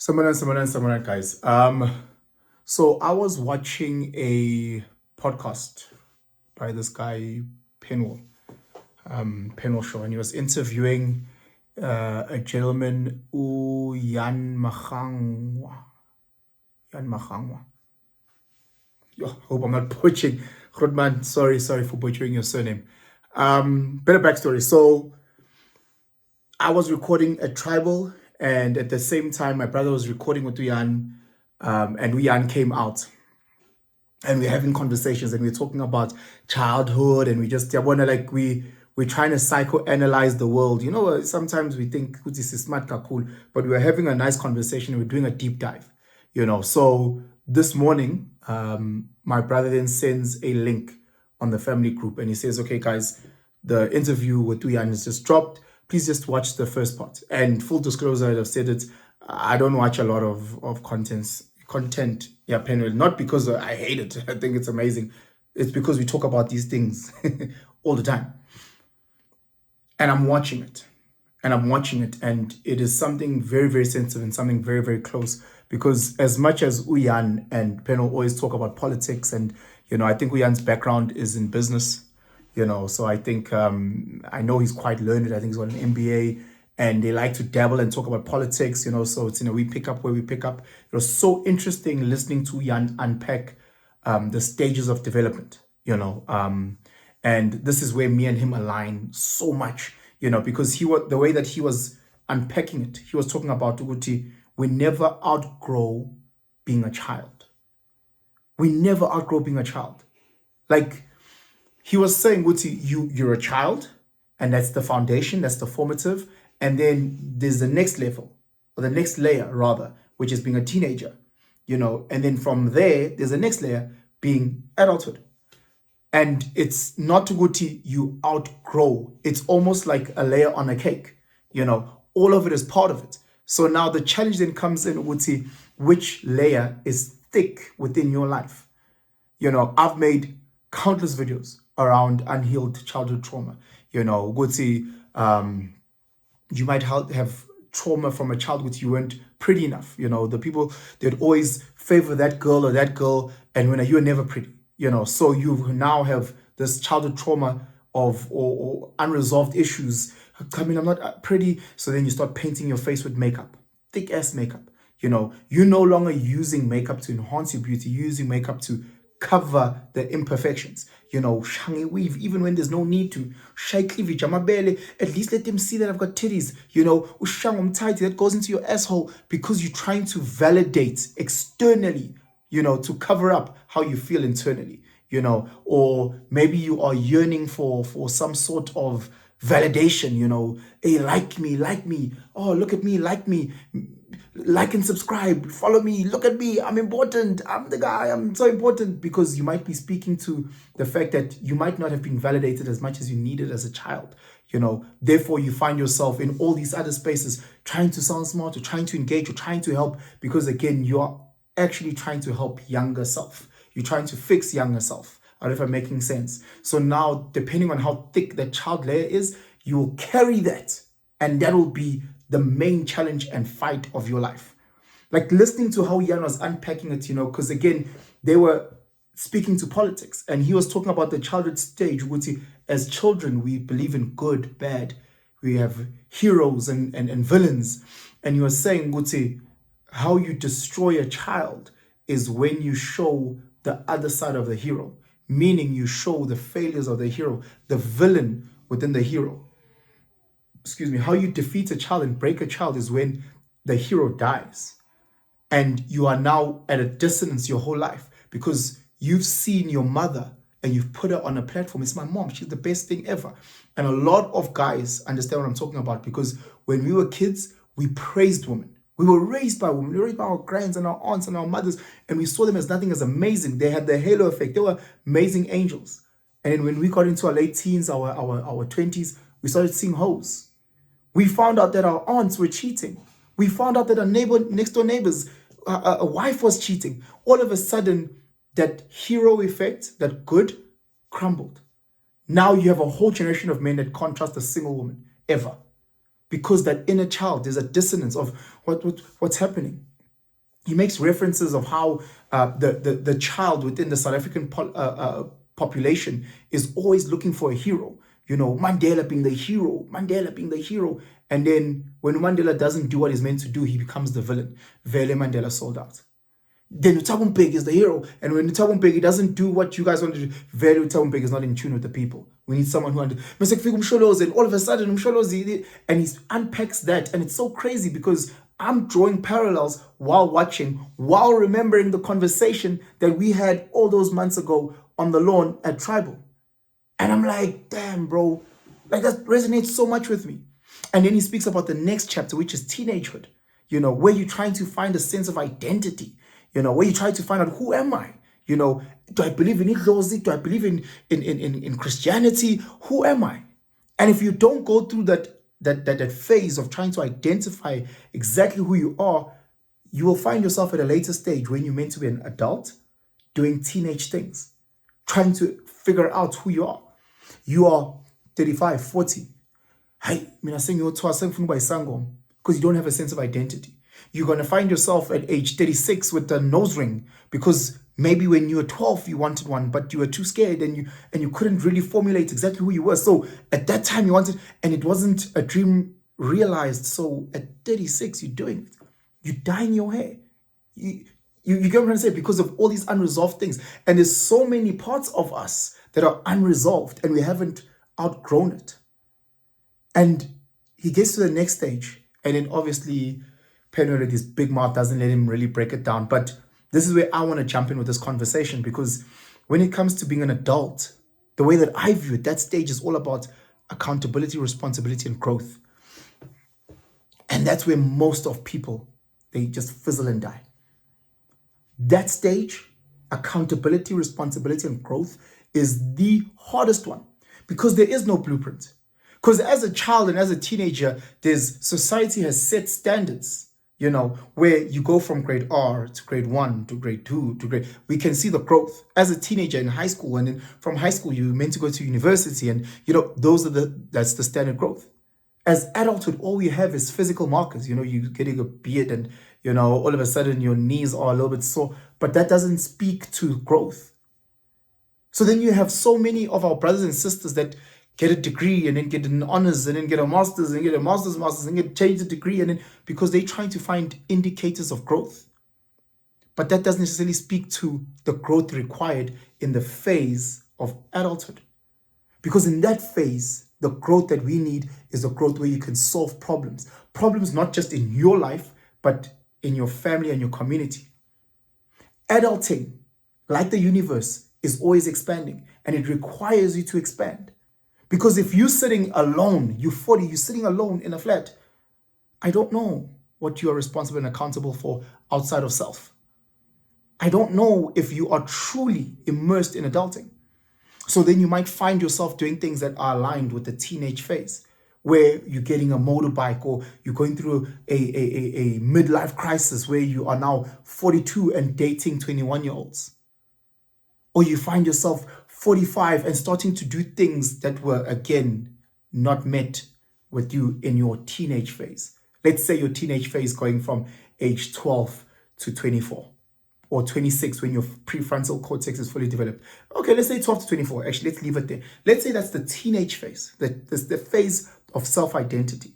Someone, guys. So I was watching a podcast by this guy Penwell show, and he was interviewing a gentleman, Jan Mahangwa. Jan Mahangwa. Yo, hope I'm not butchering. Rodman, sorry for butchering your surname. Better backstory. So I was recording a tribal, and at the same time, my brother was recording with Uyan, and Uyan came out, and we're having conversations, and we're talking about childhood, and we just we're trying to psychoanalyze the world. You know, sometimes we think this is smart, cool, but we're having a nice conversation. We're doing a deep dive. You know, so this morning, my brother then sends a link on the family group, and he says, "Okay, guys, the interview with Uyan has just dropped. Please just watch the first part." And full disclosure, I've said it, I don't watch a lot of content. Yeah, Penwell, not because I hate it. I think it's amazing. It's because we talk about these things all the time. And I'm watching it. And it is something very, very sensitive and something very, very close. Because as much as Uyan and Penwell always talk about politics, and, you know, I think Uyan's background is in business. You know, so I think, I know he's quite learned. I think he's got an MBA, and they like to dabble and talk about politics, you know, so it's, you know, we pick up where we pick up. It was so interesting listening to Jan unpack the stages of development, you know, and this is where me and him align so much, you know, because the way that he was unpacking it, he was talking about Uguti, we never outgrow being a child. We never outgrow being a child. Like, he was saying, Wuti, you're a child, and that's the foundation, that's the formative, and then there's the next level, or the next layer rather, which is being a teenager, you know, and then from there's the next layer being adulthood. And it's not Wuti, you outgrow. It's almost like a layer on a cake, you know, all of it is part of it. So now the challenge then comes in, Wuti, which layer is thick within your life? You know, I've made countless videos around unhealed childhood trauma. You know, you might have trauma from a childhood you weren't pretty enough. You know, the people, they'd always favor that girl or that girl, and when you were never pretty. You know, so you now have this childhood trauma of or unresolved issues. I mean, I'm not pretty, so then you start painting your face with makeup, thick ass makeup. You know, you're no longer using makeup to enhance your beauty. You're using makeup to cover the imperfections. You know, shangy weave, even when there's no need to. Shy cleavage, amabele, at least let them see that I've got titties. You know, ushang tighty, that goes into your asshole because you're trying to validate externally, you know, to cover up how you feel internally, you know, or maybe you are yearning for some sort of validation, you know, hey, like me, oh, look at me, like and subscribe, follow me, look at me, I'm important, I'm the guy, I'm so important, because you might be speaking to the fact that you might not have been validated as much as you needed as a child, you know, therefore you find yourself in all these other spaces trying to sound smart or trying to engage or trying to help, because again, you're actually trying to help younger self. You're trying to fix younger self. I don't know if I'm making sense. So now, depending on how thick that child layer is, you will carry that, and that will be the main challenge and fight of your life. Like listening to how Jan was unpacking it, you know, because again, they were speaking to politics, and he was talking about the childhood stage, which as children, we believe in good, bad. We have heroes and villains. And he was saying, Guti, how you destroy a child is when you show the other side of the hero, meaning you show the failures of the hero, the villain within the hero. Excuse me, how you defeat a child and break a child is when the hero dies. And you are now at a dissonance your whole life because you've seen your mother and you've put her on a platform. It's my mom. She's the best thing ever. And a lot of guys understand what I'm talking about, because when we were kids, we praised women. We were raised by women. We were raised by our grands and our aunts and our mothers, and we saw them as nothing as amazing. They had the halo effect. They were amazing angels. And then when we got into our late teens, our 20s, we started seeing hoes. We found out that our aunts were cheating. We found out that our next door neighbors, a wife was cheating. All of a sudden, that hero effect, that good, crumbled. Now you have a whole generation of men that can't trust a single woman, ever. Because that inner child, there's a dissonance of what's happening. He makes references of how the child within the South African population is always looking for a hero. You know, Mandela being the hero, Mandela being the hero. And then when Mandela doesn't do what he's meant to do, he becomes the villain. Vele Mandela sold out. Then Thabo Mbeki is the hero. And when Thabo Mbeki doesn't do what you guys want to do, Vele Thabo Mbeki is not in tune with the people. We need someone who and all of a sudden and he unpacks that. And it's so crazy because I'm drawing parallels while watching, while remembering the conversation that we had all those months ago on the lawn at Tribal. And I'm like, damn, bro, like that resonates so much with me. And then he speaks about the next chapter, which is teenagehood, you know, where you're trying to find a sense of identity, you know, where you try to find out, who am I? You know, do I believe in Idlozi? Do I believe in Christianity? Who am I? And if you don't go through that phase of trying to identify exactly who you are, you will find yourself at a later stage when you're meant to be an adult doing teenage things, trying to figure out who you are. You are 35, 40. Hey, mina because you don't have a sense of identity. You're going to find yourself at age 36 with a nose ring because maybe when you were 12 you wanted one, but you were too scared and you couldn't really formulate exactly who you were. So at that time you wanted, and it wasn't a dream realized. So at 36 you're doing it. You're dyeing your hair. You get what I'm trying to say? Because of all these unresolved things. And there's so many parts of us that are unresolved and we haven't outgrown it. And he gets to the next stage, and then obviously Penwell with his big mouth doesn't let him really break it down. But this is where I want to jump in with this conversation, because when it comes to being an adult, the way that I view it, that stage is all about accountability, responsibility, and growth. And that's where most of people, they just fizzle and die. That stage, accountability, responsibility, and growth, is the hardest one because there is no blueprint. Because as a child and as a teenager, society has set standards, you know, where you go from grade R to grade 1 to grade 2 to grade. We can see the growth as a teenager in high school, and then from high school you're meant to go to university, and you know that's the standard growth. As adulthood, all you have is physical markers. You know, you're getting a beard, and you know all of a sudden your knees are a little bit sore, but that doesn't speak to growth. So then you have so many of our brothers and sisters that get a degree and then get an honors and then get a master's and get a master's and get change the degree, and then because they're trying to find indicators of growth. But that doesn't necessarily speak to the growth required in the phase of adulthood. Because in that phase, the growth that we need is the growth where you can solve problems. Problems not just in your life, but in your family and your community. Adulting, like the universe, is always expanding, and it requires you to expand. Because if you're sitting alone, you're 40, you're sitting alone in a flat, I don't know what you are responsible and accountable for outside of self. I don't know if you are truly immersed in adulting. So then you might find yourself doing things that are aligned with the teenage phase, where you're getting a motorbike, or you're going through a midlife crisis where you are now 42 and dating 21-year-olds. Or you find yourself 45 and starting to do things that were, again, not met with you in your teenage phase. Let's say your teenage phase going from age 12 to 24 or 26 when your prefrontal cortex is fully developed. Okay, let's say 12 to 24. Actually, let's leave it there. Let's say that's the teenage phase, the phase of self-identity.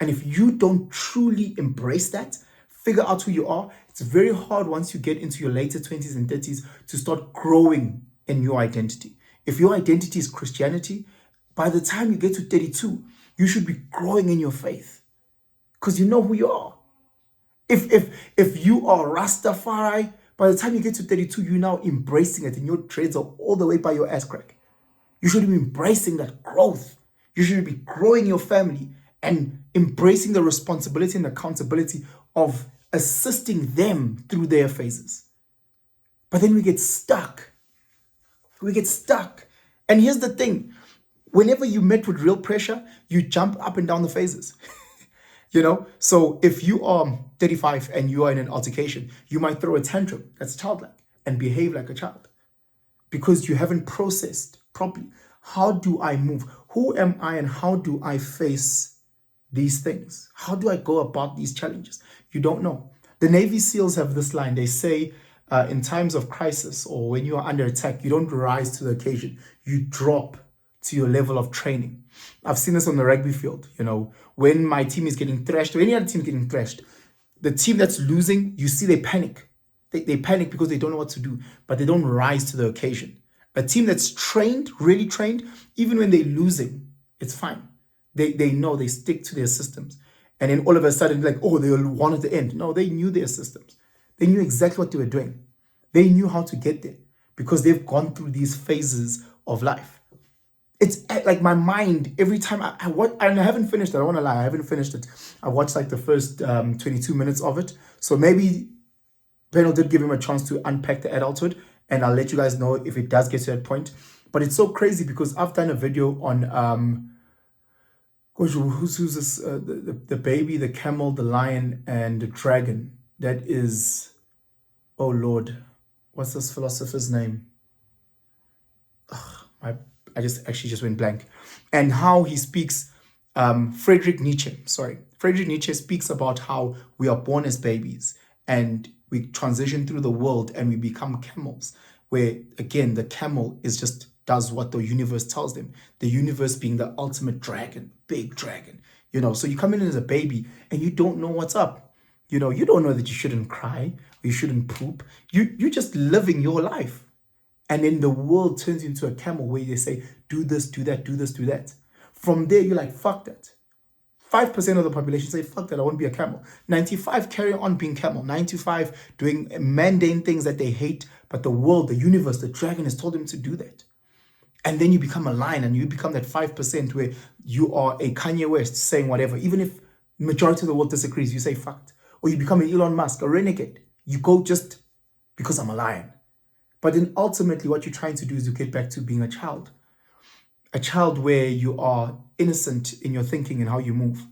And if you don't truly embrace that, figure out who you are, it's very hard once you get into your later 20s and 30s to start growing in your identity. If your identity is Christianity, by the time you get to 32, you should be growing in your faith because you know who you are. If you are Rastafari, by the time you get to 32, you're now embracing it and your dreads are all the way by your ass crack. You should be embracing that growth. You should be growing your family and embracing the responsibility and accountability of assisting them through their phases. But then we get stuck. And here's the thing. Whenever you met with real pressure, you jump up and down the phases. You know? So if you are 35 and you are in an altercation, you might throw a tantrum that's childlike and behave like a child because you haven't processed properly. How do I move? Who am I and how do I face these things? How do I go about these challenges? You don't know. The Navy SEALs have this line. They say, in times of crisis or when you are under attack, you don't rise to the occasion. You drop to your level of training. I've seen this on the rugby field. When my team is getting thrashed or any other team getting thrashed, the team that's losing, you see they panic. They panic because they don't know what to do, but they don't rise to the occasion. A team that's trained, really trained, even when they're losing, it's fine. They know, they stick to their systems. And then all of a sudden, like, oh, they wanted to end. No, they knew their systems. They knew exactly what they were doing. They knew how to get there because they've gone through these phases of life. It's like my mind, every time I watch, and I haven't finished it, I don't want to lie, I haven't finished it. I watched like the first 22 minutes of it. So maybe Benno did give him a chance to unpack the adulthood, and I'll let you guys know if it does get to that point. But it's so crazy because I've done a video on who's this? The baby, the camel, the lion, and the dragon. That is, oh Lord, what's this philosopher's name? I just went blank. And how he speaks, Friedrich Nietzsche speaks about how we are born as babies and we transition through the world and we become camels, where again, the camel does what the universe tells them. The universe being the ultimate dragon, big dragon, so you come in as a baby and you don't know what's up. You don't know that you shouldn't cry, or you shouldn't poop. You're just living your life. And then the world turns into a camel where they say, do this, do that, do this, do that. From there, you're like, fuck that. 5% of the population say, fuck that, I won't be a camel. 95 carry on being camel. 95 doing mundane things that they hate, but the world, the universe, the dragon has told them to do that. And then you become a lion and you become that 5% where you are a Kanye West saying whatever. Even if majority of the world disagrees, you say fuck it. Or you become an Elon Musk, a renegade. You go just because I'm a lion. But then ultimately what you're trying to do is you get back to being a child where you are innocent in your thinking and how you move.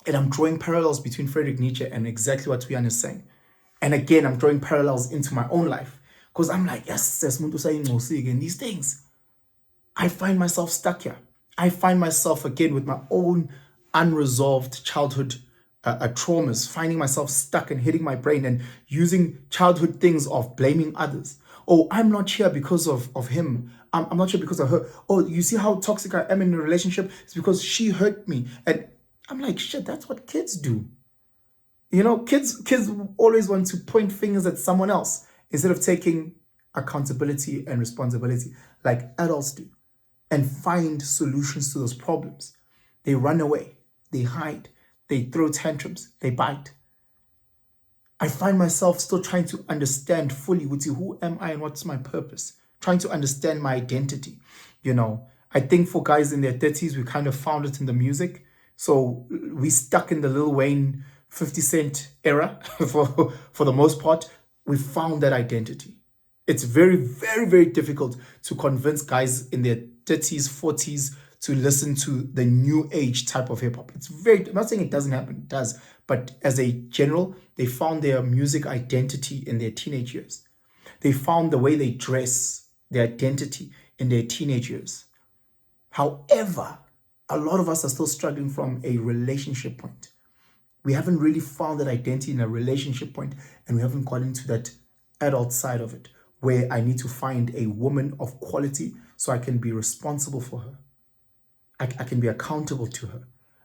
And I'm drawing parallels between Friedrich Nietzsche and exactly what Rian is saying. And again, I'm drawing parallels into my own life because I'm like, yes, there's muntu saying again these things. I find myself stuck here. I find myself again with my own unresolved childhood traumas, finding myself stuck and hitting my brain and using childhood things of blaming others. Oh, I'm not here because of him. I'm not here because of her. Oh, you see how toxic I am in a relationship? It's because she hurt me. And I'm like, shit, that's what kids do. Kids always want to point fingers at someone else instead of taking accountability and responsibility like adults do and find solutions to those problems. They run away, they hide, they throw tantrums, they bite. I find myself still trying to understand fully who am I and what's my purpose, trying to understand my identity. I think for guys in their 30s, we kind of found it in the music. So we stuck in the Lil Wayne 50 Cent era for the most part. We found that identity. It's very, very, very difficult to convince guys in their 30s, 40s to listen to the new age type of hip hop. I'm not saying it doesn't happen, it does. But as a general, they found their music identity in their teenage years. They found the way they dress, their identity in their teenage years. However, a lot of us are still struggling from a relationship point. We haven't really found that identity in a relationship point, and we haven't got into that adult side of it, where I need to find a woman of quality so I can be responsible for her. I can be accountable to her.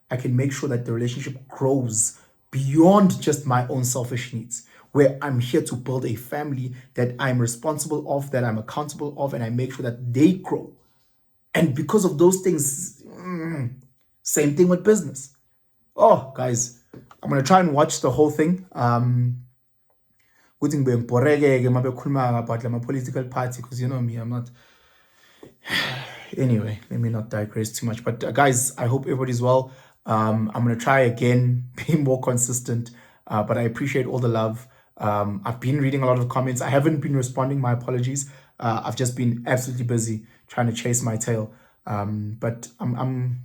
I can make sure that the relationship grows beyond just my own selfish needs, where I'm here to build a family that I'm responsible of, that I'm accountable of, and I make sure that they grow. And because of those things, same thing with business. Oh, guys, I'm going to try and watch the whole thing. About my political party, because you know me, I'm not. Anyway, let me not digress too much. But guys, I hope everybody's well. I'm going to try again, be more consistent. But I appreciate all the love. I've been reading a lot of comments. I haven't been responding. My apologies. I've just been absolutely busy trying to chase my tail. But I'm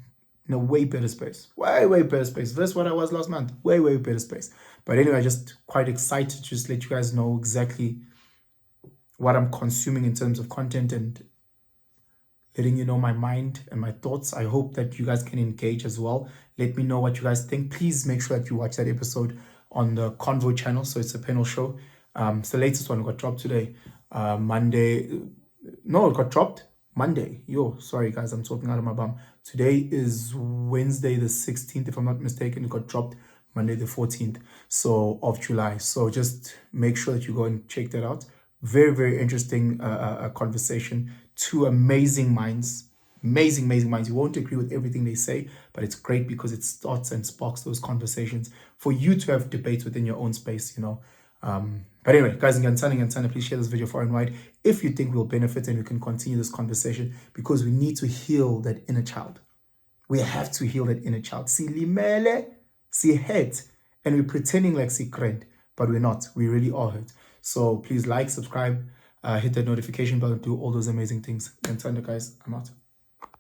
in a way better space. Way, way better space. Versus what I was last month. Way, way better space. But anyway, just quite excited to just let you guys know exactly what I'm consuming in terms of content and letting you know my mind and my thoughts. I hope that you guys can engage as well. Let me know what you guys think. Please make sure that you watch that episode on the Convo channel. So it's a panel show. It's the latest one. It got dropped today. Monday. No, it got dropped Monday. Yo, sorry guys, I'm talking out of my bum. Today is Wednesday the 16th, if I'm not mistaken. It got dropped Monday the 14th of July. So just make sure that you go and check that out. Very, very interesting conversation. Two amazing minds. Amazing, amazing minds. You won't agree with everything they say, but it's great because it starts and sparks those conversations for you to have debates within your own space, you know. But anyway, guys, please share this video far and wide if you think we'll benefit and we can continue this conversation, because we need to heal that inner child. We have to heal that inner child. See limele, see hurt, and we're pretending like see krend, but we're not. We really are hurt. So please like, subscribe, hit that notification button, do all those amazing things. And guys, I'm out.